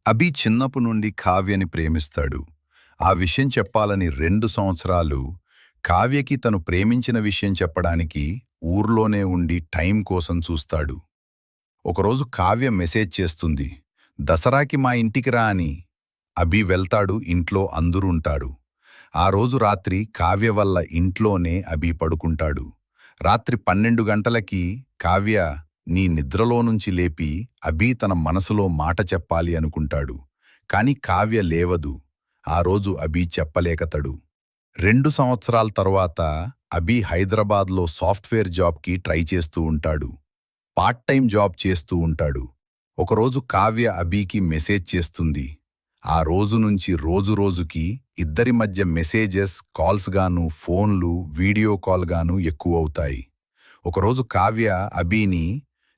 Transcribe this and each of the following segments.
అభి చిన్నపు నుండి కావ్యని ప్రేమిస్తాడు. ఆ విషయం చెప్పాలని 2 సంవత్సరాలు కావ్యకి తను ప్రేమించిన విషయం చెప్పడానికి ఊర్లోనే ఉండి టైం కోసం చూస్తాడు. ఒకరోజు కావ్య మెసేజ్ చేస్తుంది. దసరాకి మా ఇంటికి రా అని. అభి వెళ్తాడు, ఇంట్లో అందరుంటారు. ఆ రోజు రాత్రి కావ్య వల్ల ఇంట్లోనే అభి పడుకుంటాడు. రాత్రి 12 గంటలకి కావ్య నీ నిద్రలో నుంచి లేపి అభి తన మనసులో మాట చెప్పాలి అనుకుంటాడు. కాని కావ్య లేవదు. ఆ రోజు అభి చెప్పలేకతడు. 2 సంవత్సరాల తరువాత అభి హైదరాబాద్లో సాఫ్ట్వేర్ జాబ్కి ట్రై చేస్తూ ఉంటాడు. పార్ట్ టైం జాబ్ చేస్తూ ఉంటాడు. ఒకరోజు కావ్య అభికి మెసేజ్ చేస్తుంది. ఆ రోజు నుంచి రోజుకి ఇద్దరి మధ్య మెసేజెస్, కాల్స్ గాను, ఫోన్లు, వీడియో కాల్ గాను ఎక్కువవుతాయి. ఒకరోజు కావ్య అభిని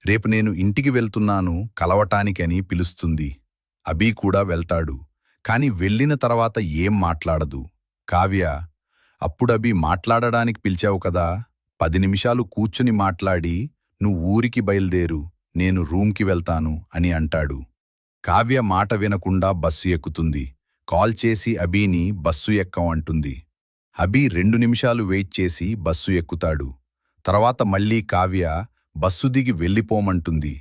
రేపు నేను ఇంటికి వెళ్తున్నాను కలవటానికని పిలుస్తుంది. అభి కూడా వెళ్తాడు. కాని వెళ్ళిన తర్వాత ఏం మాట్లాడదు. కావ్య, అప్పుడభి మాట్లాడడానికి పిలిచావు కదా, 10 నిమిషాలు కూర్చుని మాట్లాడి నువ్వు ఊరికి బయల్దేరు, నేను రూమ్కి వెళ్తాను అని అంటాడు. కావ్య మాట వినకుండా బస్సు ఎక్కుతుంది. కాల్ చేసి అభిని బస్సు ఎక్కమంటుంది. అభి 2 నిమిషాలు వెయిట్ చేసి బస్సు ఎక్కుతాడు. తర్వాత మళ్ళీ కావ్య బస్సు దిగి వెళ్ళిపోమంటుంది.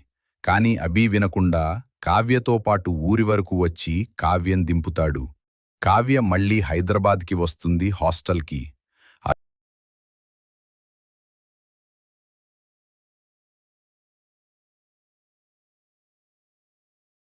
కాని అభి వినకుండా కావ్యతో పాటు ఊరి వరకు వచ్చి కావ్యం దింపుతాడు. కావ్య మళ్ళీ హైదరాబాద్కి వస్తుంది హాస్టల్కి.